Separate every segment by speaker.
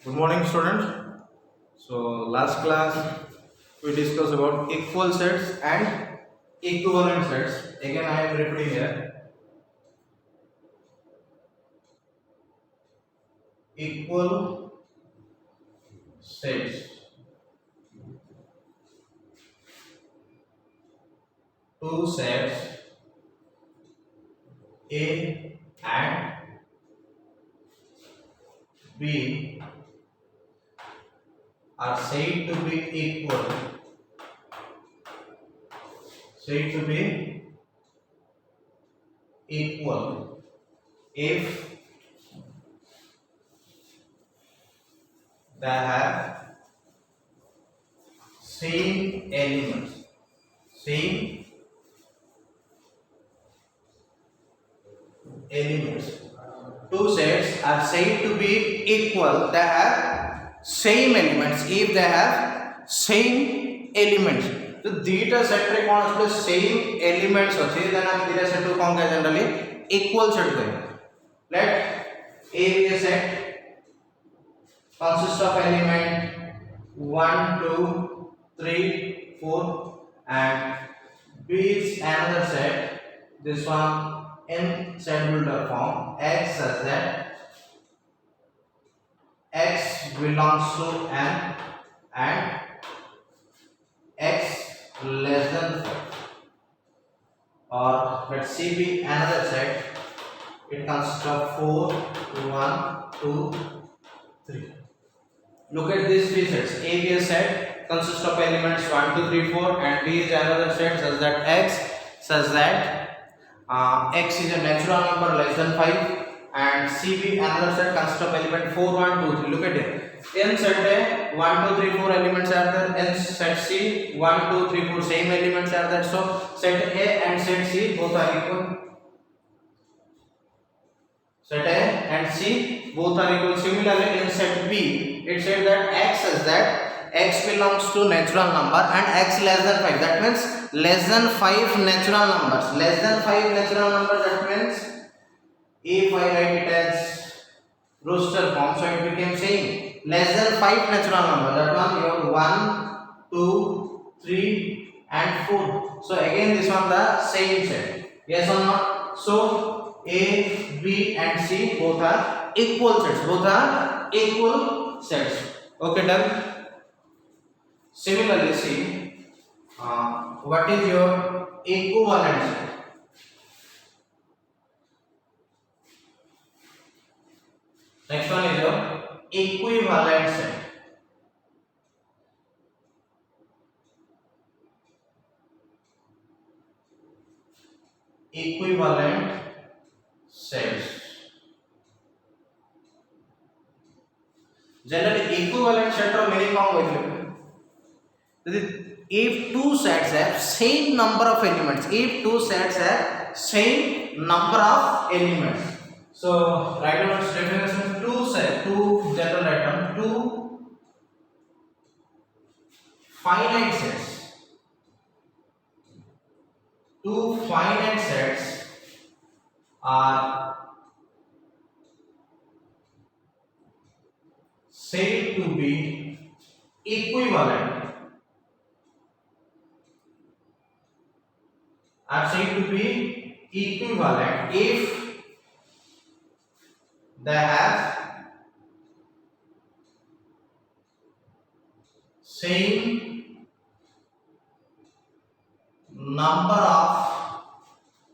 Speaker 1: Good morning, students. So, last class we discussed about equal sets and equivalent sets. Again, I am repeating here. Equal sets. Two sets A and B are said to be equal. Said to be equal if they have same elements. Same elements. Two sets are said to be equal. They have same elements. If they have same elements, तो दीटा set रे कौन असले same elements अच्छे then हम दीटा set को कौन कहते हैं जनरली equal set कहते हैं. Let A be a set consists of element 1, 2, 3, 4 and B is another set. This one in set builder form X such that X belongs to N and X less than 5. Or let C be another set. It consists of 4, 1, 2, 3. Look at these three sets. A be a set consists of elements 1, 2, 3, 4 and B is another set such that X is a natural number less than 5 and C be another set consists of element 4, 1, 2, 3. Look at it. In set A 1, 2, 3, 4 elements are there. In set C 1, 2, 3, 4 same elements are there. So set A and set C both are equal. Set A and C both are equal. Similarly in set B it said that X is that X belongs to natural number and X less than 5. That means less than 5 natural numbers. Less than 5 natural numbers, that means if I write it as roster form, so it became same. Less than 5 natural numbers. That one you have 1, 2, 3 and 4. So again this one the same set. Yes or not? So A, B and C both are equal sets. Both are equal sets. Okay, done. Similarly, see what is your equivalent set? Next one is your equivalent set. Equivalent sets. Generally, equivalent set or meaning कौन if two sets have same number of elements, if two sets have same number of elements, so write down its definition. Two general item, two finite sets. Two finite sets are said to be equivalent. Are said to be equivalent if they have same number of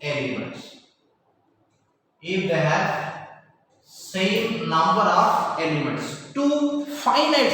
Speaker 1: elements. If they have same number of elements. Two finite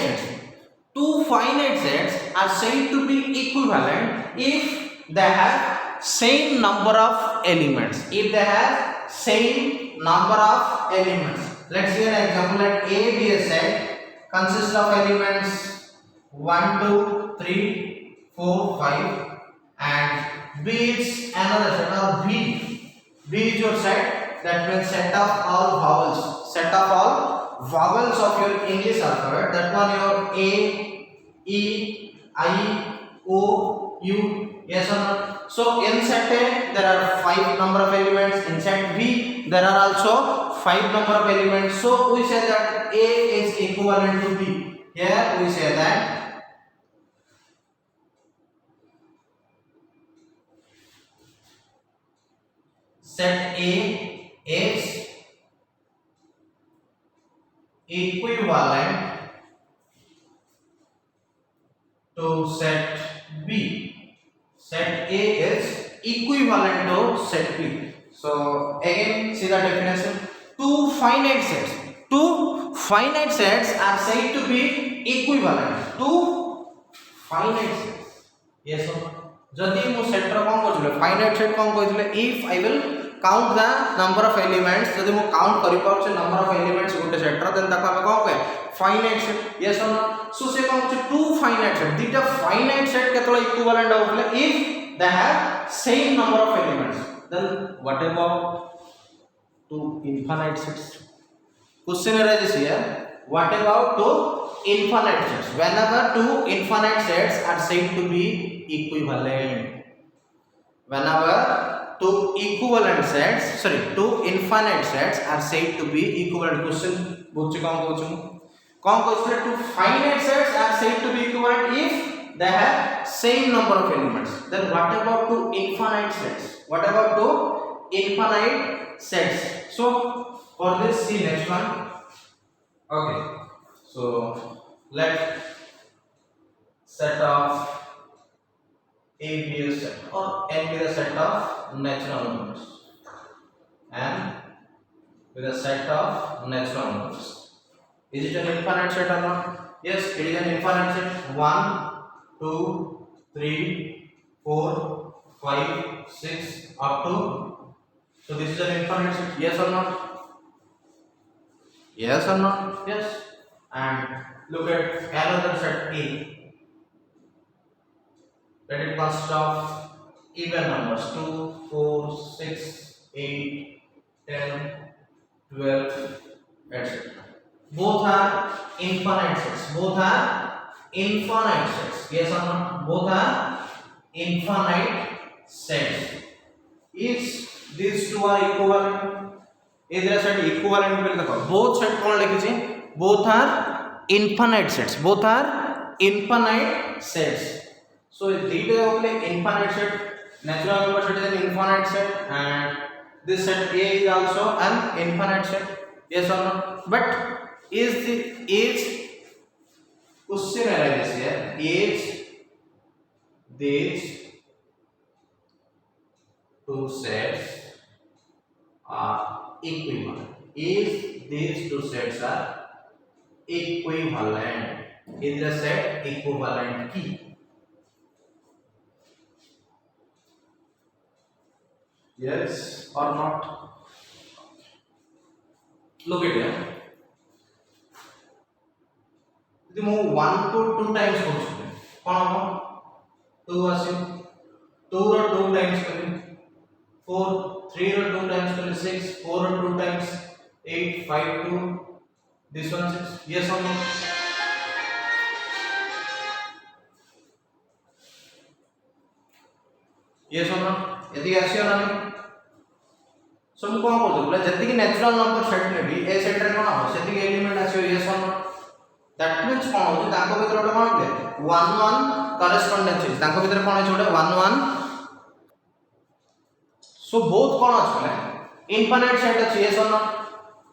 Speaker 1: sets are said to be equivalent if they have same number of elements. If they have same number of elements. Let's see an example. Let A be a set consists of elements 1, 2, 3, 4, 5 and B is another set or B. B is your set, that means set of all vowels. Set of all vowels of your English alphabet. That one your A, E, I, O, U. Yes or not? So in set A there are 5 number of elements. In set B there are also 5 number of elements. So we say that A is equivalent to B. Here we say that set A is equivalent to set B. Set A is equivalent to set B. So again see the definition. Two finite sets are said to be equivalent. Two finite sets. Yes or no? जदि मु set रो कोन कहले finite set कोन कहले if I will count the number of elements जदि मु count करि पाउछ number of elements गोटे सेट रो देन ताको हम कोन कहे फाइनाइट सेट. यस और नो? सो से कोन छ टू फाइनाइट सेट दीटा फाइनाइट सेट केतलो इक्विवेलेंट होबले if they have same number of elements then what about two infinite sets. Question arises here, what about two infinite sets? Whenever two infinite sets are said to be equivalent, whenever two infinite sets are said to be equivalent. Question बुझ कौन कहले two finite sets are said to be equivalent if they have same number of elements. Then what about two infinite sets? What about two infinite sets? So for this, see next one. Okay, so let set of A be a set or n be the set of natural numbers and with a set of natural numbers. Is it an infinite set or not? Yes, it is an infinite set. 1 2 3 4 5 6 up to, so this is an infinite set. Yes or not? Yes or not? Yes. And look at another set A. That it consists of even numbers 2, 4, 6, 8, 10, 12, etc. Both are infinite sets. Both are infinite sets. Yes or not? Both are infinite sets. Is these two are equivalent? इधर set equivalent पे देखो both set कौन लिखि छी both are infinite sets. Both are infinite sets. So दीटा होले infinite set. Natural number set is an infinite set and this set A is also an infinite set. Yes or no? But is question arises here, is these two sets are equivalent? If these two sets are equivalent, is the set equivalent key? Yes or not? Look at here. यदि मु 1 को 2 times करूँ कौन हम 2 आसे 2 रो 2 times करें 4 3 रो 2 times करें 6 4 रो 2 times 8 5 2 this one 6. Yes or no? Yes or no? यदि आसे ना सो मु कोन कर दो जति कि नेचुरल नंबर सेट ने भी ए सेट रे कोन हो सेति एलिमेंट आसे. yes or no? That means कोन हो ताको भीतर ओटा कोन के 1 1 करेस्पोंडेंस इज ताको भीतर कोन है ओटा 1 1. सो बोथ कोन अछि इनफाइनाइट सेट अछि. yes or no?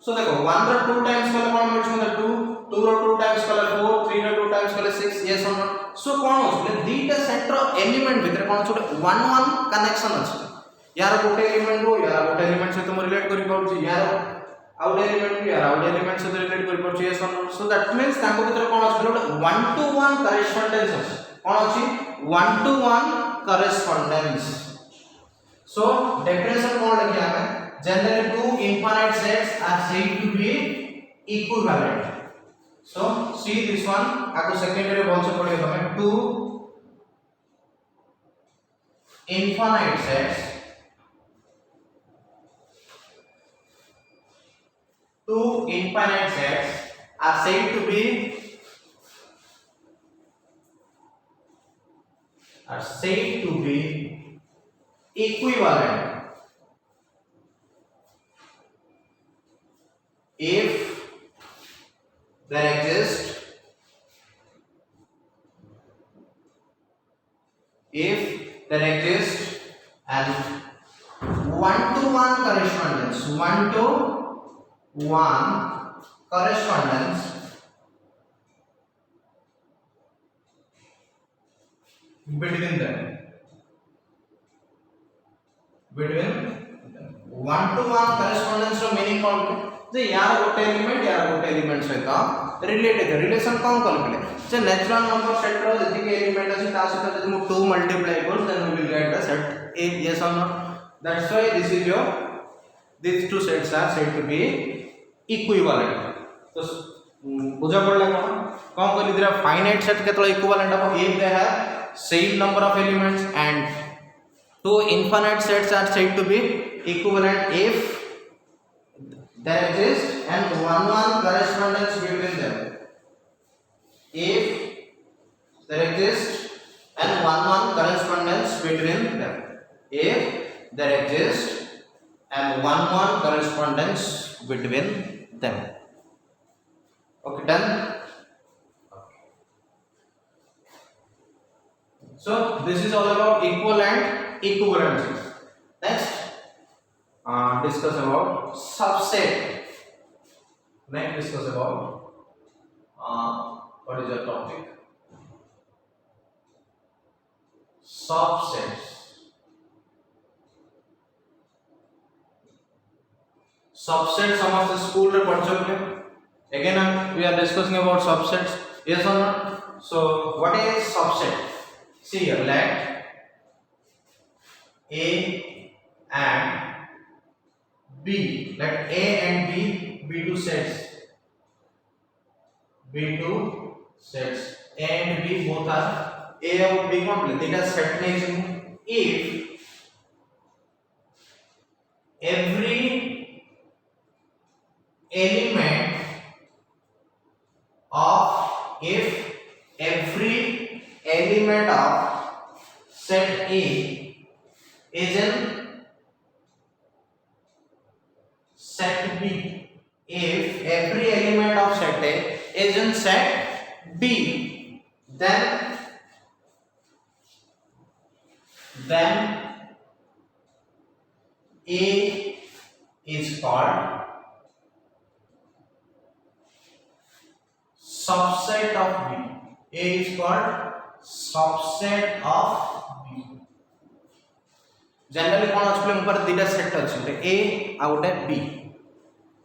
Speaker 1: सो देखो 1 रो 2 टाइम्स कले कोन मिलछ मतलब 2 2 रो 2 टाइम्स कले 4 3 रो 2 टाइम्स कले 6. yes or no? सो कोन अछि दीटा सेट रो एलिमेंट भीतर कोन छोटे 1 1 कनेक्शन अछि. यार गोटे एलिमेंट हो यार गोटे एलिमेंट से तुम रिलेट करि पाउछी यार आउट एलिमेंट यार आउट एलिमेंट से रिलेट करि पाउछी. yes or no? So that means ताको भीतर कोन अछि 1 to 1 करेस्पोंडेंस अछि. कोन अछि 1 to 1 करेस्पोंडेंस. सो डेफिनेशन कोन लिखिया हमें generally two infinite sets are said to be equivalent. So see this one आपको सेकेंडरी बोल से पढ़े हमें two infinite sets are said to be equivalent if there exists if there exists an one-to-one correspondence between them. one-to-one correspondence row meaning कौन के जे यार गोटे element सहित रिलेटेड रिलेशन कौन कर ले जे नेचुरल नंबर सेट रो जति के एलिमेंट अछि ता सहित जदि मु 2 मल्टीप्लाई कर then we will get the set A. Yes or no? That's why this is your these two sets are said to be equivalent. तो बुझा पड़ला कौन कहली दिरा फाइनाइट सेट केतला इक्विवेलेंट हो if they have same number of elements, and two infinite sets are said to be equivalent if there exists an one-one correspondence between them. If there exists an one-one correspondence between them. If there exists an one-one correspondence between them. Okay, done. So this is all about equal and equivalencies. Next, discuss about subset. Next, discuss about what is your topic? Subsets. Subsets some of the school रे पढ़ चुके हैं. Again we are discussing about subsets. Yes or not? So what is subset? See here, let A and B, let A and B be two sets. A and B both are A and B complete. They are set name. If every element of set A is in set B, if every element of set A is in set B, then A is called subset of B. A is called subset of B. Generally कौन अछि ऊपर दिटा set अछि A आ गोटे B.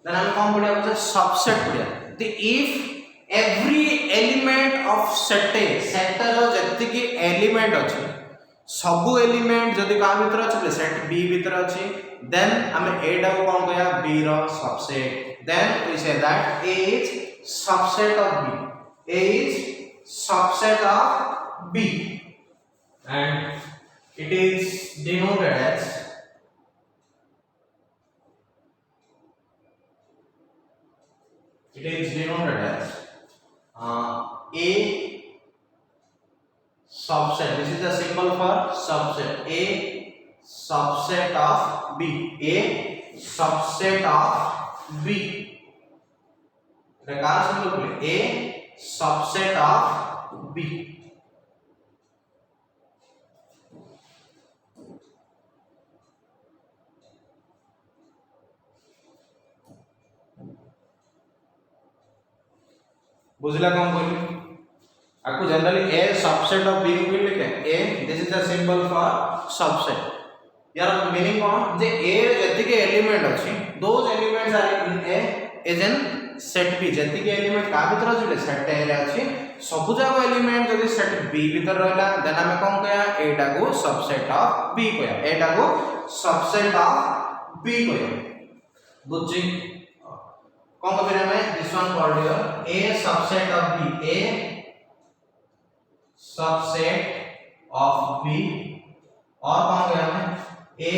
Speaker 1: Then हम कौन पढ़िया होचे subset पढ़िया. The if every element of set A, set रो जति की एलिमेंट अछि सबु एलिमेंट जदि का भीतर अछि सेट B भीतर अछि, then हम A टा को कौन कहया B रो subset. Then we say that A is subset of B. A is subset of B, and it is denoted as A subset. This is the symbol for subset. A subset of B. A subset of B. A subset of B. बुझला कौन बोली आपको generally A subset of B को लिखे A. This is the symbol for subset. यार meaning कौन जे A जति के एलिमेंट अछि those elements are in A is in set B. जति के एलिमेंट का भीतर अछि सेट A रे अछि सब जाको एलिमेंट जदि सेट B भीतर रहला देन हमें कौन कहया A टा को सबसेट ऑफ B कहया. A टा को सबसेट ऑफ B कहया. बुझी कौन कहबे हमें this one called here A subset of B. A subset of B और कौन कहया हमें A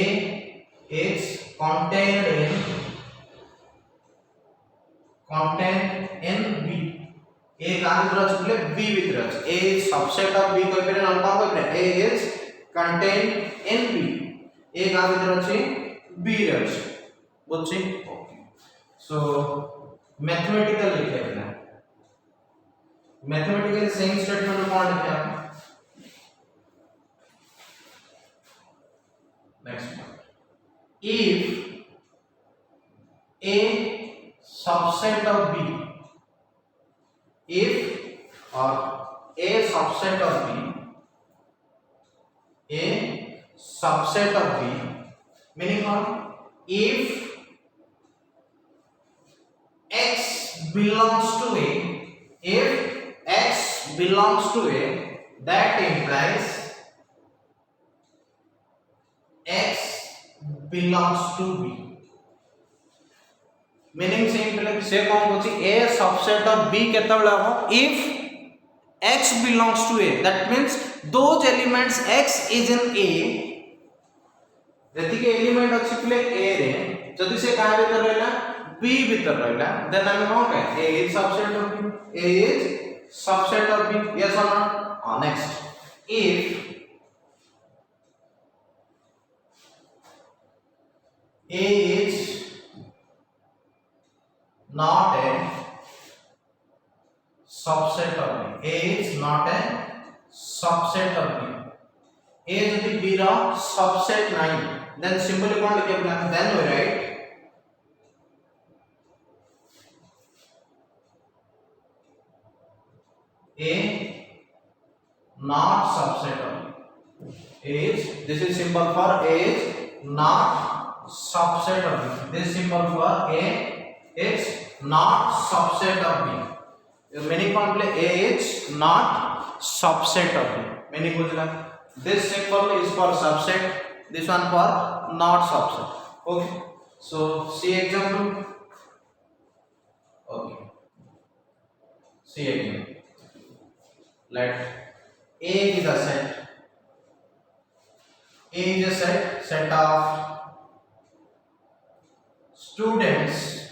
Speaker 1: is contained in B. A का भीतर अछि B भीतर अछि. A is subset of B कहबे न कौन कहबे A is contained in B. A का भीतर अछि B रे अछि. बुझी. ओके. So mathematical लिखे ना मैथमेटिकली सेम स्टेटमेंट में कौन लिखे आप next if a subset of b if or a subset of b a subset of b meaning what if x belongs to a if x belongs to a that implies x belongs to b meaning simple से कौन होची a subset of b केतबेले हो if x belongs to a that means those elements x is in a जति के element अछि play a रे जति से का भीतर रहला b भीतर रहला देन हम कौन कहे a is subset of b a is subset of b yes or not next if a is not a subset of b a is not a subset of b a यदि b रा subset नहीं then simply कौन लिखे then we write a not subset of b a is this is symbol for a is not subset of b this symbol for a is not subset of b many complex a is not subset of b many बुझला this symbol is for subset this one for not subset okay so see example okay see example let a is a set of students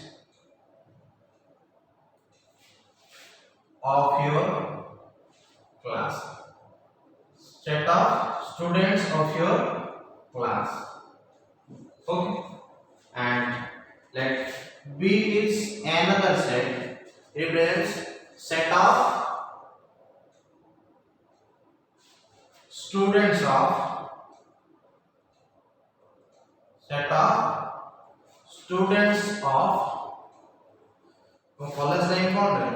Speaker 1: of your class set of students of your class okay and let b is another set represents set of students of college name कौन है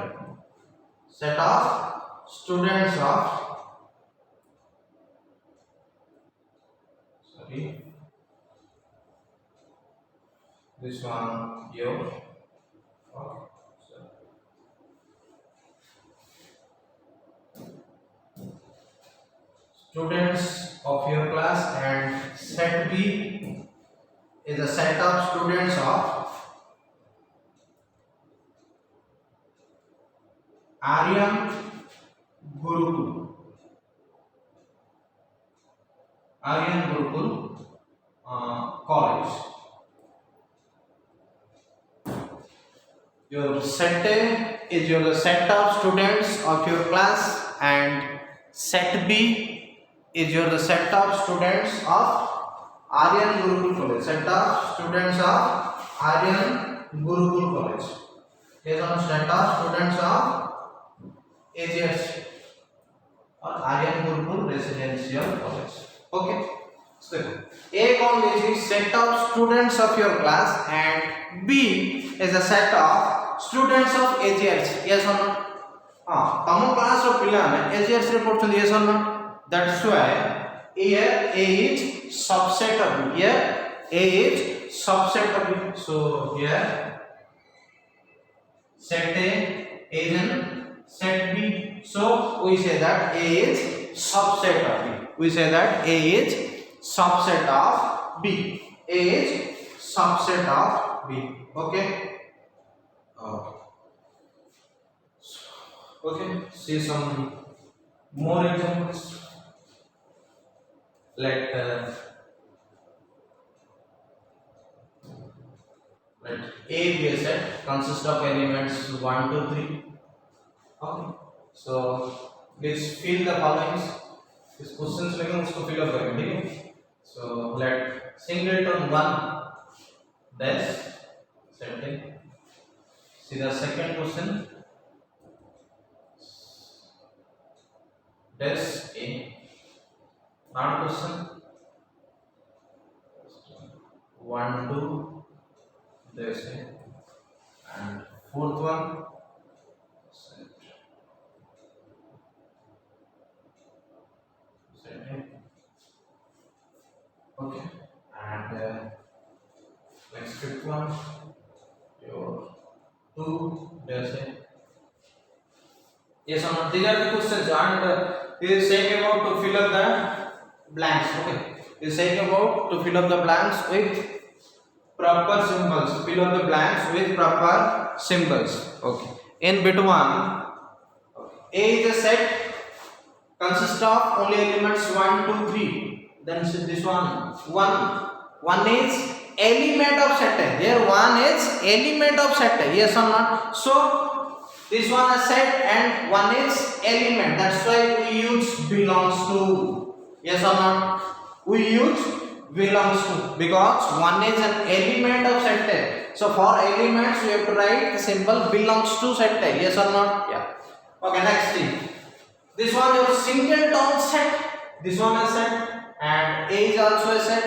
Speaker 1: set of students of sorry this one your okay so students of your class and set b is a set of students of Aryan Gurukul college your set A is your set of students of your class and set B is your set of students of Aryan Gurukul college set of students of Aryan Gurukul college is on set of students of AGS or Aryan Gurukul residential college okay so A कौन है set of students of your class and B is a set of students of AGS yes or not हाँ तम class रो पिला ने AGS रे पढ़छन yes or not that's why here A is subset of B here A is subset of B so here set A is in set B so we say that A is subset of B we say that A is subset of B A is subset of B okay okay see some more examples let A be a set consists of elements 1 2 3 okay so please fill the following इस questions लेंगे उसको fill up करेंगे ठीक है so let singleton 1 dash setting see the second question dash A. Third question 1 2 dash A, and fourth one set A. Okay, and next fifth one your 2 dash A. Yes or no? These are the questions, and it is saying about to fill up the blanks. Okay, it is saying about to fill up the blanks with proper symbols. Fill up the blanks with proper symbols. Okay, in bit 1, A is a set consists of only elements 1 2 3. Then this one is element of set A. Here 1 is element of set A. Yes or not? So this one is set and one is element. That's why we use belongs to. Yes or not? We use belongs to because one is an element of set A. So for elements we have to write the symbol belongs to set A. Yes or not? Yeah. Okay, next thing. This one is singleton set. This one is set and A is also a set.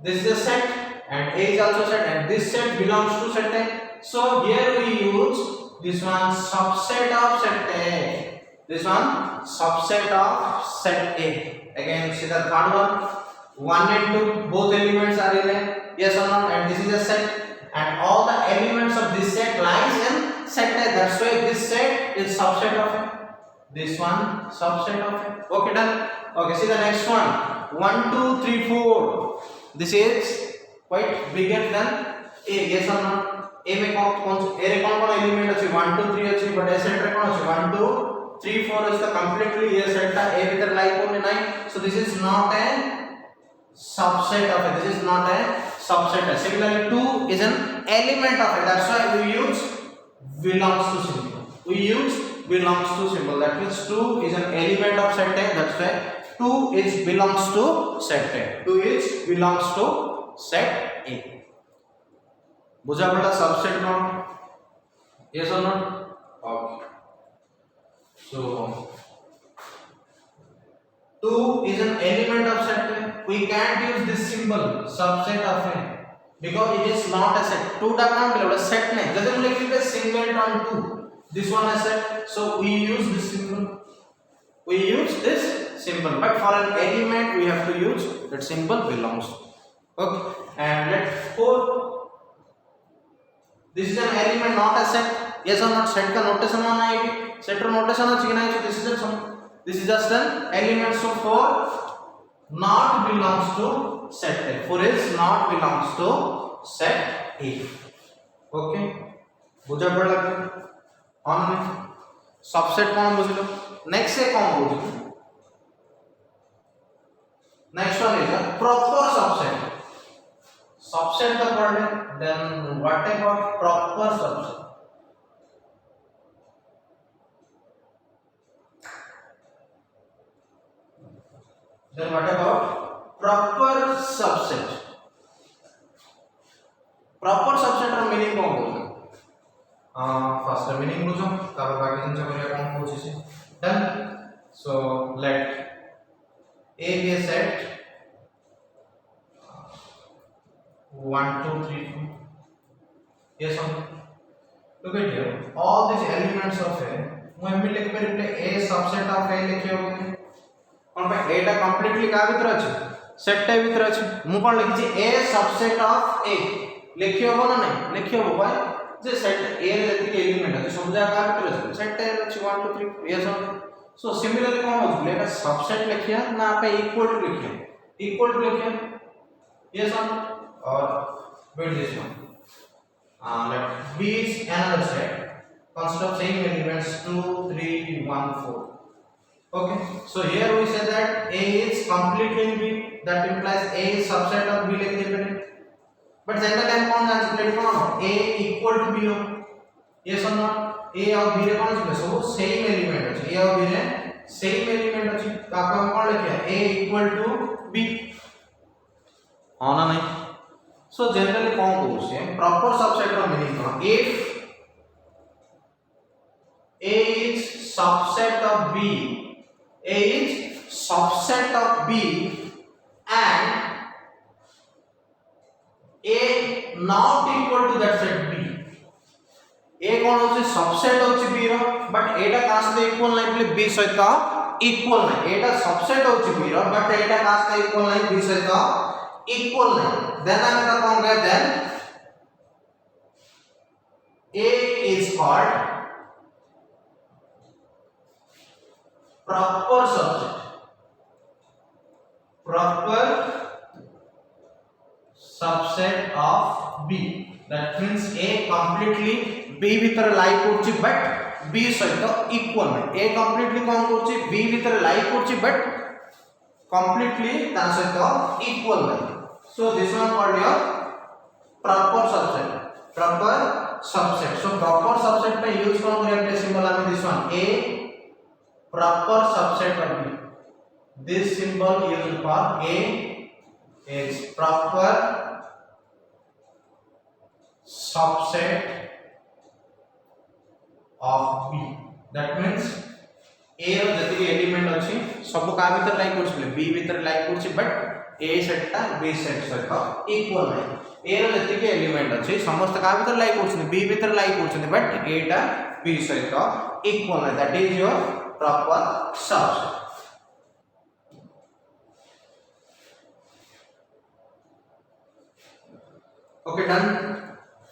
Speaker 1: This is a set and A is also a set, and this set belongs to set A. So here we use this one subset of set A. This one subset of set A. Again, see the third one. 1 and 2 both elements are in A. Yes or not? And this is a set, and all the elements of this set lies in set A. That's why this set is subset of A. This one subset of A. Okay, done. Okay, see the next one. 1 2 3 4. This is quite bigger than A. Yes or not? A में कौन element अछि 1 2 3 अछि, but A set रे कोन अछि 1 2 3 4 is the completely A set ता ए भीतर लाई कोन नाही. So this is not a subset of it. This is not a subset. Similarly 2 is an element of it. That's why we use belongs to symbol. We use belongs to symbol. That means 2 is an element of set A. That's why 2 is belongs to set A. 2 is belongs to set A. बुझा पड़ा subset not? Yes और not? Okay. So 2 is an element of set A. We can't use this symbol subset of A because it is not a set. 2 टा काम बोले set नहीं. जैसे हम लिख लेते singleton 2. This one is set. So we use this symbol. We use this symbol. But for an element we have to use that symbol belongs. Okay. And let 4. This is an element, not a set. Yes or not? Set का notation होना है कि set का notation है कि नहीं? This is just an element. So 4 not belongs to set A. 4 is not belongs to set A. Okay. बुझा पड़ा क्या? On में subset कौन बुझ लो? Next से कौन बुझ लो? Next one is a proper subset. Subset का पढ़ ले. Then what about proper subset? Then what about proper subset? Proper subset का meaning कौन बोलते? First meaning बुझो, तब बाकी जिन चीज़ों कौन पूछे से. Done. So let A be a set. 1 2 3 4. Yes or no? Look at here. All these elements of A. मैं भी लिख पर A subset of A लिखे होंगे. कौन पे A टा completely का भीतर अच्छे. Set A भीतर अच्छे. मुँह पर लिखी थी A subset of A. लिखे होगा ना नहीं? लिखे होगा. जे set A रहती है element है. समझा का भीतर अच्छे. Set A अच्छे 1 2 3. Yes or no? So similarly कौन हो जाए? लेकिन subset लिखिया ना पे equal to लिखिया. Equal to लिखिया. Yes or no? Or wait this one. Let B is another set. Consists of same elements 2, 3, 1, 4. Okay. So here we say that A is completely in B. That implies A is subset of B like this. But general time कौन जान सकते हैं? A equal to B हो. Yes or not? A और B रे कौन से? So same element है. A और B रे same element है. काका हम कौन लिखे? A equal to B. हाँ ना नहीं? So generally कौन बोलते हैं? Proper subset का meaning क्या? If A is subset of B, A is subset of B and A not equal to that set B. A कौन होची सबसेट होची B रो बट एटा का साथ इक्वल नहीं प्ले B सहित इक्वल नहीं एटा सबसेट होची B रो बट एटा का साथ इक्वल नहीं B सहित इक्वल नहीं देन हम का कौन गए then A is called proper subset of B. That means A completely B भीतर लाई करछि बट B सहित इक्वल नहीं A completely कौन करछि B भीतर लाई करछि बट completely ता सहित इक्वल नहीं. So this one called your proper subset. So proper subset पे यूज कौन करेंगे सिंबल हमें this one A proper subset of B. This symbol used for A is proper subset of B. That means A रो जति element अछि सब का भीतर लाई करछि B भीतर लाई करछि बट A सेट ता B सेट सहित इक्वल नहीं. A रो जति एलिमेंट अछि समस्त का भीतर लाई करछि B भीतर लाई करछि बट A टा B सहित इक्वल नहीं. That is your proper subset. Okay, done.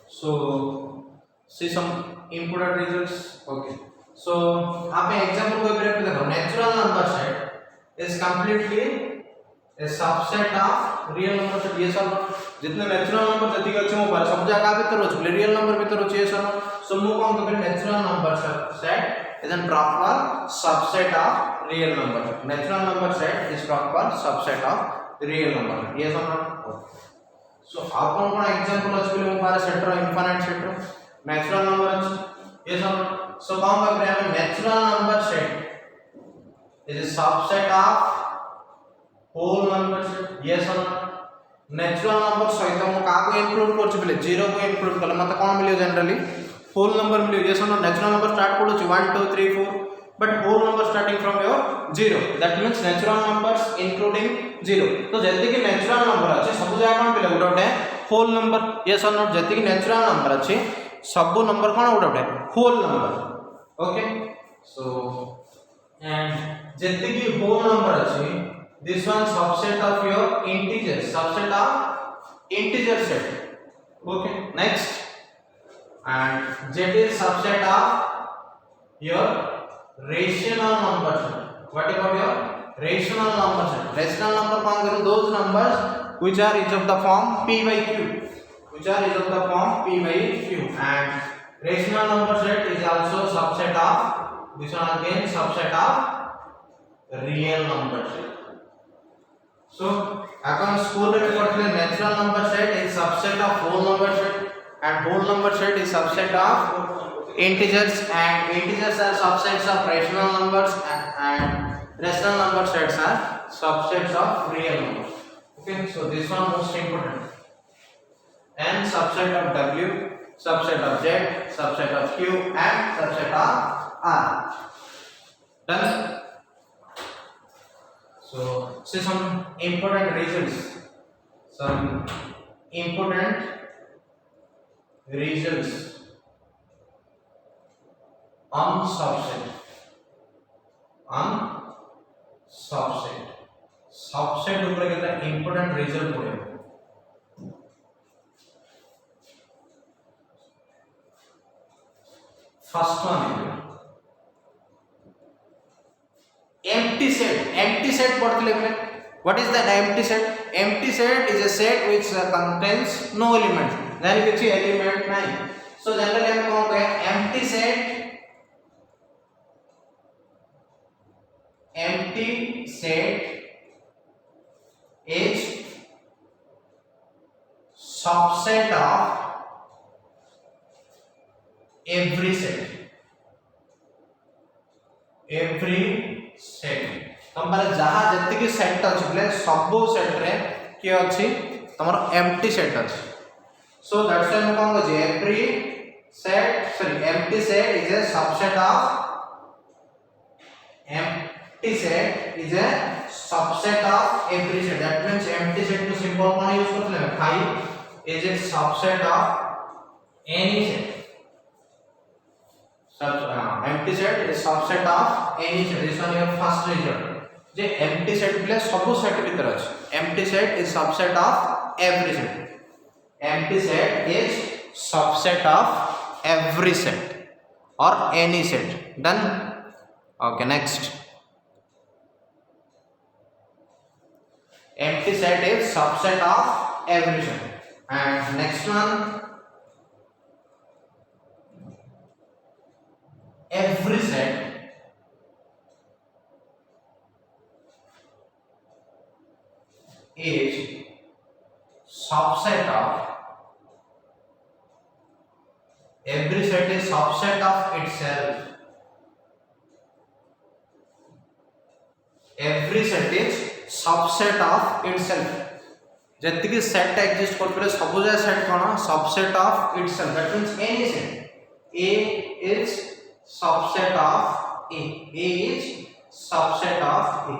Speaker 1: So see some important results. Okay, so आप example को एक देखो natural number set is completely a subset of real number set. ये सब जितने natural number जति के अच्छे मोबाइल सब जगह भीतर होच real number भीतर होच ये सब so मु कौन तो natural number set is a proper subset of real number. Natural number set is proper subset of real number. ये सब so आपन कोन एग्जांपल अछि बोले मोबाइल सेट रो इनफाइनाइट सेट रो नेचुरल नंबर अछि ये सब so कौन का हम natural number set is a subset of whole number set. ये सब नेचुरल नंबर सहित हम का को इंक्लूड करछि बोले 0 को इंक्लूड करले मते कोन मिलियो जनरली होल नंबर मिलियो. ये सब natural number start करूछि 1 2 3 4 but whole number starting from your 0. That means natural numbers including 0. तो जति कि natural number अछि सब जगह कोन पिले उडोटे whole number. yes or not जति कि natural number अछि सब number cone उडोटे whole number. okay, so and जति कि whole number अछि this one subset of your integer set. okay, next and z is subset of your rational number set. What about your rational number set? Rational number कौन करूँ those numbers which are each of the form p by q, and rational number set is also subset of this one again subset of real number set. So upon school में पढ़ते natural number set is subset of whole number set and whole number set is subset of integers and integers are subsets of rational numbers and rational number sets are subsets of real numbers. okay, so this one most important. And subset of w, subset of z, subset of q and subset of r. Done. So see some important results on subset ऊपर केतना important result पड़े. First one empty set पढ़तले बोले what is that empty set? Empty set is a set which contains no element. then which element nahi. so generally हम कौन कहे empty set is subset of every set. तमरे जहा जति की set अछि बोले सब सेट रे के अछि तमर एम्प्टी सेट अछि. सो दैट्स व्हाई हम कोन जे empty set is a subset of empty set is a subset of every set. That means empty set to symbol कौन use करते हैं? 5 is a subset of any set. Empty set is subset of any set. This one your first result. J empty set बोले सब set भीतर अछि. Empty set is subset of every set. Empty set is subset of every set or any set. Done. Okay, next. Empty set is subset of every set. And next one, every set is subset of, every set is subset of itself. Every set is subset of itself. जतिकि set exist करते सब जा set कोन subset of itself. That means any set A is subset of A. A is subset of A.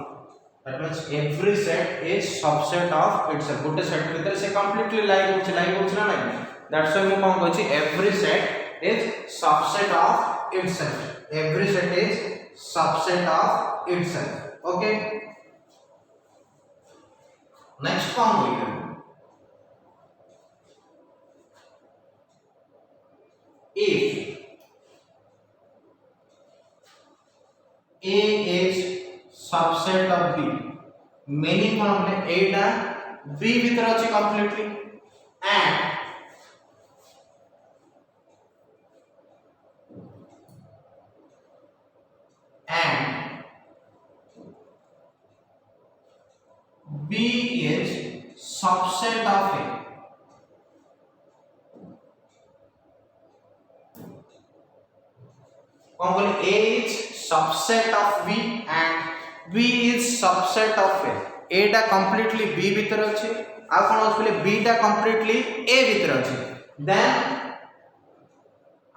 Speaker 1: That means every set is subset of itself. गोटे set भीतर से completely like होछ ना नहीं. That's why मैं कोन कहछि every set is subset of itself. Every set is subset of itself. Okay. Next one we have if A is subset of B, meaning कौन बोले A टा B भीतर अछि completely and B is subset of A. कौन बोले A is subset of B and B is subset of A. A टा completely B भीतर अछि आ कोन अछि बोले B टा completely A भीतर अछि. Then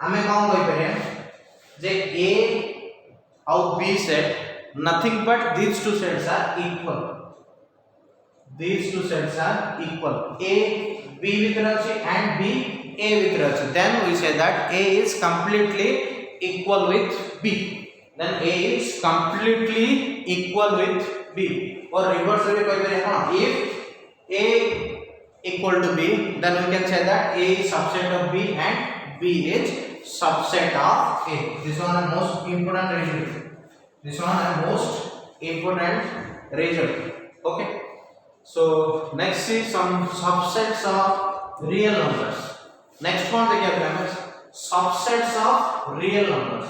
Speaker 1: हमें कौन कहि परिया जे A और B set nothing but these two sets are equal. These two sets are equal. A B भीतर अछि and B A भीतर अछि. Then we say that A is completely equal with B. Then A is completely equal with B. Or reverse way कहि परिया हां if A equal to B, then we can say that A is subset of B and B is subset of A. This one is most important result. This one is most important result. Okay. So next is some subsets of real numbers. Next one देखिए अपने subsets of real numbers.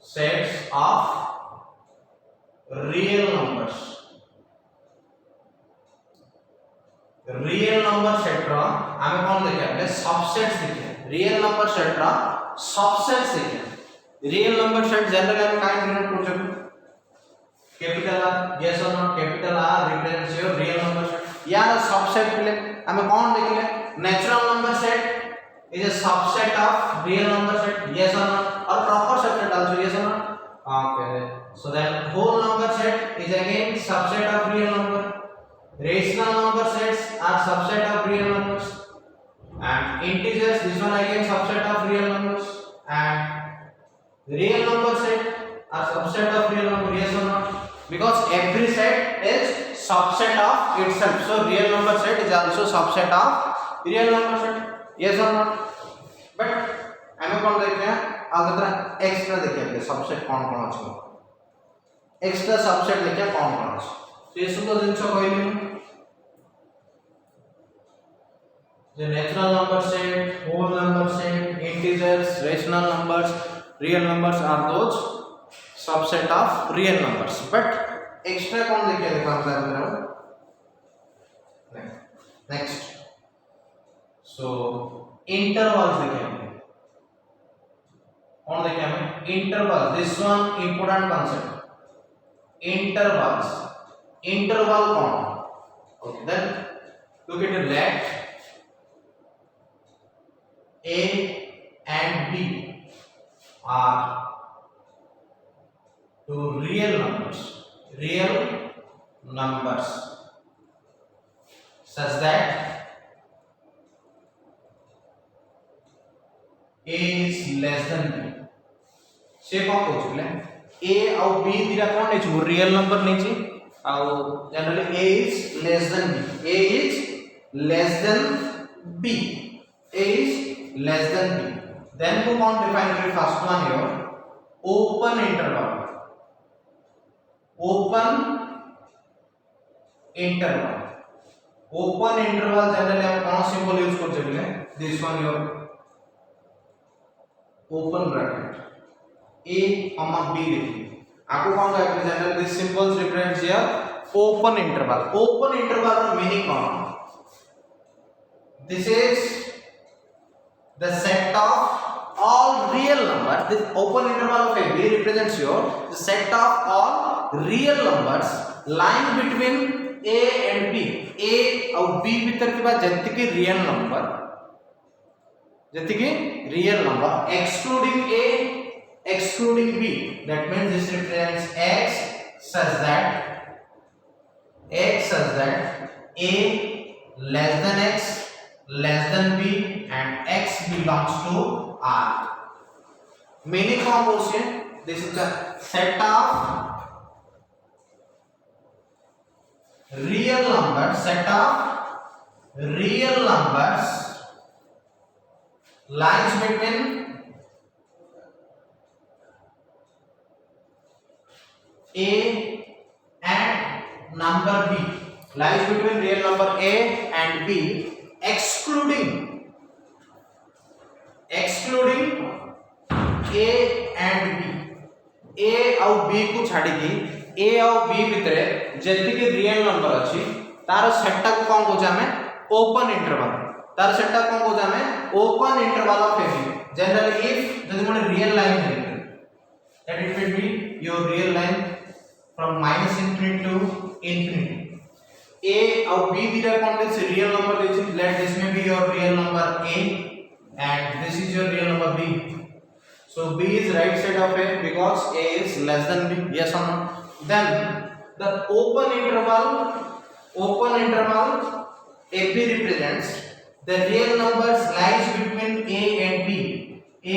Speaker 1: Subsets of real numbers. Real number set रा हमें कौन देखिए अपने subsets देखिए. Real number set रा subsets देखिए. Real number set generally हमें काहे डिनोट कर सकते. Capital R, yes or not? Capital R represents your real number set. यार सबसेट पहले हमें कौन देखिले natural number set is a subset of real number set. yes or not? और proper subset also. yes or not? okay, so then whole number set is again subset of real number. Rational number sets are subset of real numbers and integers, this one again subset of real numbers and real number set are subset of real number. yes or not? Because every set is subset of itself, so real number set is also subset of real number set. yes or not? But हमें कौन देखते हैं आगे तरह extra देखिए अपने subset कौन अछि. एक्स्ट्रा सबसेट देखिए कौन अछि. तो ये सब जिनस कहली the natural number set, whole number set, integers, rational numbers, real numbers are those subset of real numbers. But extra कौन देखिए देखा हमने next. So intervals देखिए हमने कौन देखिए हमें intervals. This one important concept. Intervals. Interval कौन. Okay, then look at the left. A and B are to real numbers such that a is less than b से कौन कहले a और b दिरा कौन नै छु रियल नंबर नै छि और generally a is less than b a is less than b a is less than b then we want to define the first one here open interval open interval generally हम कौन symbol use कर चले this one your open bracket a comma b लिखिए आपको कौन सा general this symbols represents here open interval का meaning कौन this is the set of all real numbers this open interval of a b represents your the set of all real numbers lying between a and b a और b भीतर के बाद जति real number excluding a excluding b that means this represents x such that a less than x less than b and x belongs to r meaning कौन बोलते हैं this is the set of real numbers lies between a and number b lies between real number a and b excluding a and b a और b को छाड़ी की a और b भितरे जति के रियल नंबर अछि तार सेट को कोन को जामे ओपन इंटरवल तार सेट को कोन को जामे open interval of a generally if जदि मोर रियल लाइन है that it will be your real line from minus infinity to infinity a और b दिया कौन से रियल नंबर ले let this may be your real number a and this is your real number b so b is right side of a because a is less than b yes or no then the open interval ab represents the real numbers lies between a and b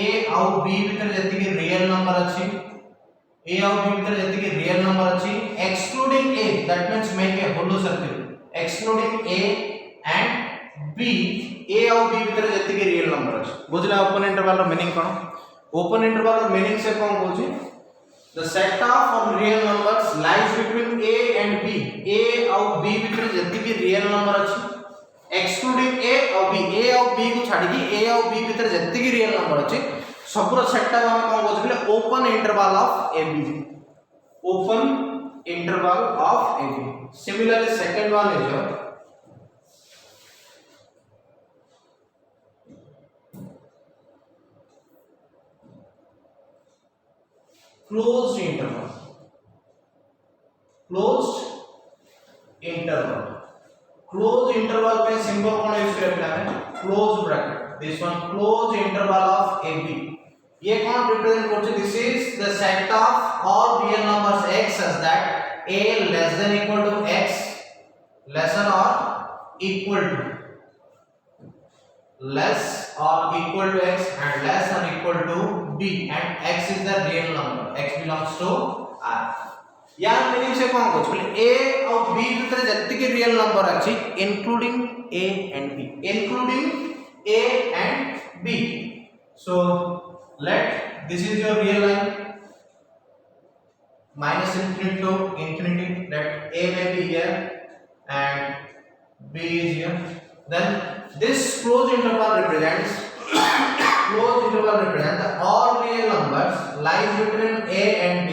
Speaker 1: a और b भीतर जति के real number अछि a और b भीतर जति के real number अछि excluding a that means make a hollow circle excluding a and b a और b भीतर जति के रियल नंबर अछि बुझला ओपन इंटरवल रो मीनिंग कोन ओपन इंटरवल रो मीनिंग से कोन बोलछि the set of real numbers lies between a and b a और b भीतर जति के रियल नंबर अछि excluding a और b a और b को छाड़ी की a और b भीतर जति की रियल नंबर अछि सबरो सेट टा हम कोन बोलथिले open interval of ab similarly second one is your closed interval पे सिंबल कौन यूज करते हैं close bracket this one close interval of ab ये कौन रिप्रेजेंट करते this is the set of all real numbers x such that a less than equal to x lesser or equal to less or equal to x and less or equal to b and x is the real number x belongs to r यार meaning से कौन कुछ बोले a और b भीतर जति के real number अछि including a and b so let this is your real line minus infinity to infinity that a may be here and b is here then this closed interval represents all real numbers lies between a and b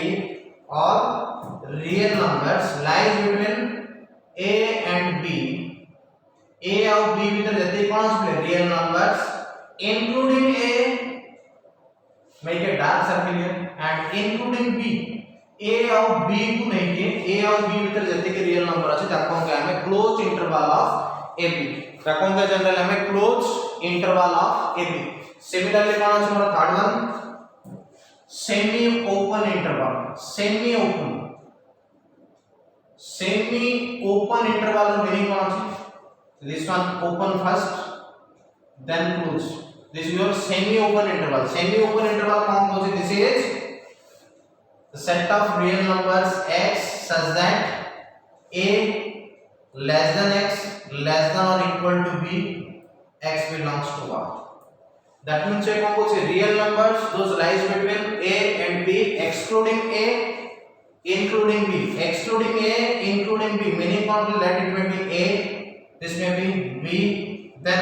Speaker 1: or real numbers lies between a and b a और b भीतर जति कौन से real numbers including a make a dark circle here and including b a और b को नहीं के a और b भीतर जति के real number আছে ताको हम कहमे closed interval of ab ताको हम जनरल हमें closed interval of ab similarly कौन আছে हमारा third one semi open interval. Semi open interval meaning what is? This one open first, then close. This is your semi open interval. Semi open interval कौन सी? This is the set of real numbers x such that a less than x, less than or equal to b, x belongs to r. That means check कौन सी? Real numbers those lies between a and b, excluding a, including b. Excluding a, including b meaning कौन? Let it may be a, this may be b, then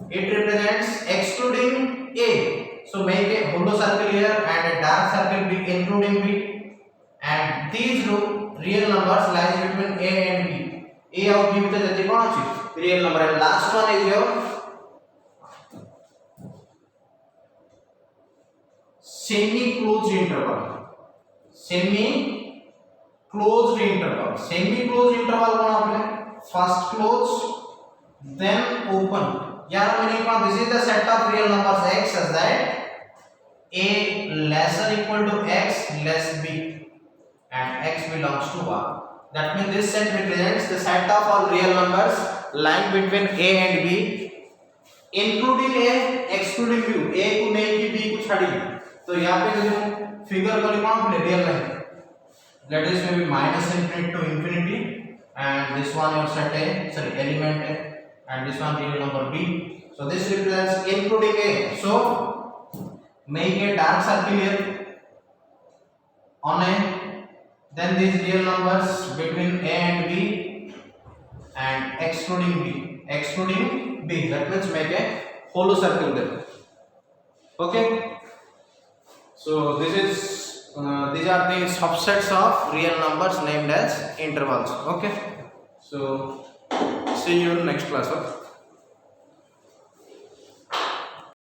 Speaker 1: it represents excluding a. So make a hollow circle here and a dark circle be including b, and these real numbers lies between a and b. A और b ଭିତରେ ଯେତେ କଣ ଅଛି? Real number. And last one is your semi closed interval. Semi closed interval. Semi closed interval कौन आपने? First close, then open. यार meaning कौन? This is the set of real numbers x such that a less than equal to x less b and x belongs to r. That means this set represents the set of all real numbers lying between a and b, including a, excluding b. a को नहीं कि b को छाड़ी. तो यहाँ पे जो figure को लिखना है real line. That is maybe minus infinity to infinity, and this one your set a, sorry element a, and this one real number b. So this represents including a. So make a dark circle here on a, then these real numbers between a and b, and excluding b, that means make a hollow circle there. Okay, so these are the subsets of real numbers named as intervals. Okay, so see you in next class.